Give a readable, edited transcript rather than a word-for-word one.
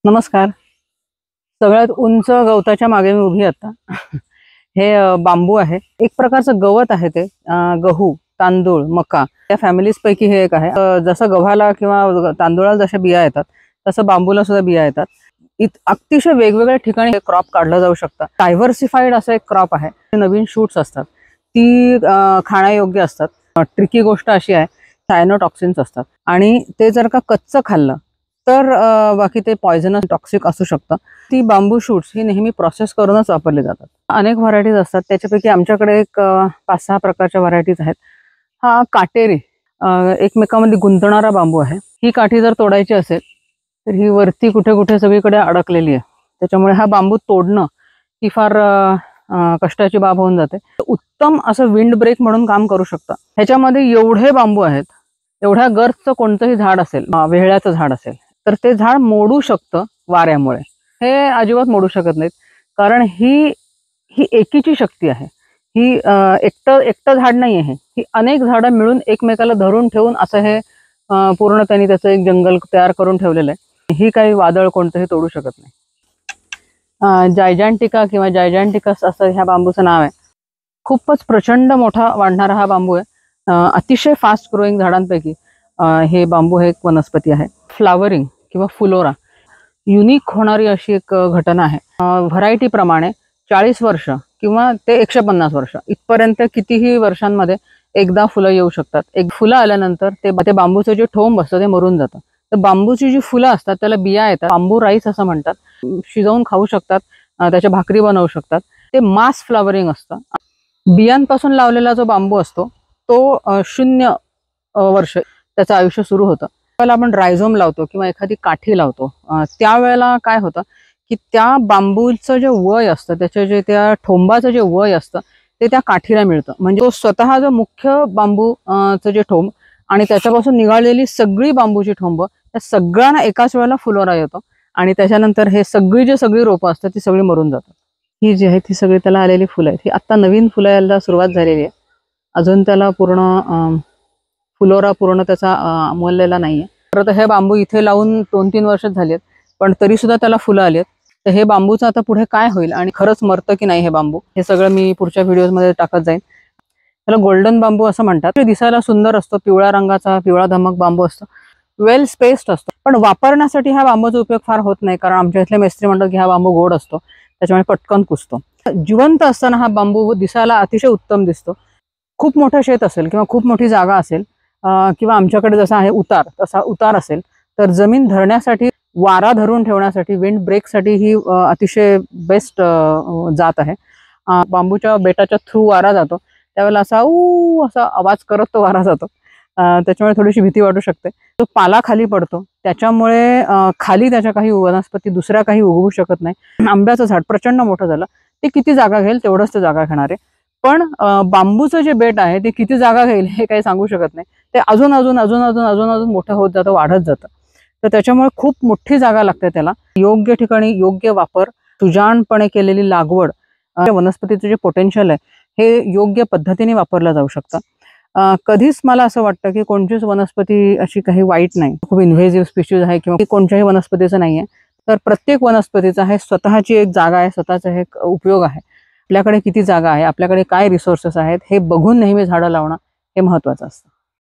नमस्कार. सगळ्यात उंच गवताच्या मागे मी उभी आता. हे बांबू आहे. एक प्रकारचं गवत आहे ते. गहू, तांदूळ, मका या फॅमिलीज पैकी हे एक आहे. जसं गव्हाला किंवा तांदूळाला जशा बिया येतात तसं बांबूला सुद्धा बिया येतात. अतिशय वेगवेगळ्या ठिकाणी हे क्रॉप काढलं जाऊ शकतं. डायव्हर्सिफाईड असं एक क्रॉप आहे. नवीन शूट्स असतात ती खाण्यायोग्य असतात. ट्रिकी गोष्ट अशी आहे, सायनोटॉक्सिन्स असतात आणि ते जर का कच्चं खाल्लं तर बाकी ते पॉयझनस टॉक्सिक असू शकतं. ती बांबू शूट्स ही नेहमी प्रोसेस करूनच वापरली जातात. अनेक व्हरायटीज असतात, त्याच्यापैकी आमच्याकडे एक 5-6 प्रकारच्या व्हरायटीज आहेत. हा काटेरी एकमेकांमध्ये गुंतणारा बांबू आहे. ही काठी जर तोडायची असेल तर ही वरती कुठे कुठे सगळीकडे अडकलेली आहे. त्याच्यामुळे हा बांबू तोडणं ही फार कष्टाची बाब होऊन जाते. उत्तम असं विंड ब्रेक म्हणून काम करू शकतं. ह्याच्यामध्ये एवढे बांबू आहेत, एवढ्या गर्जचं कोणतंही झाड असेल, वेहळ्याचं झाड असेल तर ते झाड मोडू शकतं वाऱ्यामुळे. हे अजिबात मोडू शकत नाहीत, कारण ही ही एकीची शक्ती आहे. ही एकटं झाड नाही आहे. ही अनेक झाडं मिळून एकमेकाला धरून ठेवून असं हे पूर्ण त्यांनी त्याचं एक जंगल तयार करून ठेवलेलं आहे. ही काही वादळ कोणतंही तोडू शकत नाही. जायजॅन्टिका किंवा जायजॅन्टिकस असं ह्या बांबूचं नाव आहे. खूपच प्रचंड मोठा वाढणारा हा बांबू आहे. अतिशय फास्ट ग्रोईंग झाडांपैकी हे बांबू हे एक वनस्पती आहे. फ्लावरिंग किंवा फुलोरा युनिक होणारी अशी एक घटना आहे. व्हरायटी प्रमाणे 40 वर्ष किंवा ते 150 वर्ष इथपर्यंत कितीही वर्षांमध्ये एकदा फुलं येऊ शकतात. एक फुलं आल्यानंतर ते बांबूचं जे ठोंब असतं ते मरून जातं. तर बांबूची जी फुलं असतात त्याला बिया येतात. बांबू राईस असं म्हणतात. शिजवून खाऊ शकतात, त्याच्या भाकरी बनवू शकतात. ते मास फ्लावरिंग असतं. बियांपासून लावलेला जो बांबू असतो तो 0 वर्ष त्याचं आयुष्य सुरू होतं. त्याला आपण रायझोम लावतो किंवा एखादी काठी लावतो, त्यावेळेला काय होतं की त्या बांबूचं जे वय असतं, त्याच्या जे त्या ठोंबाचं जे वय असतं ते त्या काठीला मिळतं. म्हणजे तो स्वतः जो मुख्य बांबूचं जे ठोंब आणि त्याच्यापासून निघालेली सगळी बांबूची ठोंब त्या सगळ्यांना एकाच वेळेला फुलोरा येतो आणि त्याच्यानंतर हे सगळी रोपं असतात ती सगळी मरून जातात. ही जी आहे ती सगळी त्याला आलेली फुलं आहेत. ही आता नवीन फुलं यायला सुरुवात झालेली आहे. अजून त्याला फुलोरा पूर्ण त्याचा उमललेला नाहीये. तर हे बांबू इथे लावून 2-3 वर्ष झाली आहेत, पण तरी सुद्धा त्याला फुलं आली आहेत. तर हे बांबूचं आता पुढे काय होईल आणि खरंच मरतं की नाही हे बांबू, हे सगळं मी पुढच्या व्हिडिओमध्ये टाकत जाईन. त्याला गोल्डन बांबू असं म्हणतात. ते दिसायला सुंदर असतो, पिवळ्या रंगाचा पिवळा धमक बांबू असतो, वेल स्पेस्ड असतो. पण वापरण्यासाठी ह्या बांबूचा उपयोग फार होत नाही, कारण आमच्या इथले मेस्त्री म्हणतात की हा बांबू गोड असतो, त्याच्यामुळे पटकन कुसतो. जिवंत असताना हा बांबू दिसायला अतिशय उत्तम दिसतो. खूप मोठं शेत असेल किंवा खूप मोठी जागा असेल किंवा आमच्याकडे जसा आहे उतार, तसा उतार असेल तर जमीन धरण्यासाठी, वारा धरून ठेवण्यासाठी, विंड ब्रेकसाठी ही अतिशय बेस्ट जात आहे. बांबूच्या बेटाच्या थ्रू वारा जातो त्यावेळेला असा आवाज करत तो वारा जातो. त्याच्यामुळे थोडीशी भीती वाटू शकते. तो पाला खाली पडतो, त्याच्यामुळे खाली त्याच्या काही वनस्पती दुसऱ्या काही उगवू शकत नाही. आंब्याचं झाड प्रचंड मोठं झालं, ते किती जागा घेईल तेवढंच ते जागा घेणार आहे. पण बांबूचं जे बेट आहे ते किती जागा घेईल हे काही सांगू शकत नाही. ते अजून मोठं होत जातं, वाढत जातं. तर त्याच्यामुळे खूप मोठी जागा लागते त्याला. योग्य ठिकाणी योग्य वापर, सुजाणपणे केलेली लागवड, वनस्पतीचं जे पोटेन्शियल आहे हे योग्य पद्धतीने वापरलं जाऊ शकतं. कधीच मला असं वाटतं की कोणतीच वनस्पती अशी काही वाईट नाही, खूप इन्व्हेजिव्ह स्पीशीज आहे किंवा कोणत्याही वनस्पतीचं नाहीये. तर प्रत्येक वनस्पतीचा हे स्वतःची एक जागा आहे, स्वतःचा एक उपयोग आहे. आपल्याकडे किती जागा आहे, आपल्याकडे काय रिसोर्सेस आहेत हे बघून नेहमी झाडं लावणं हे महत्त्वाचं असतं.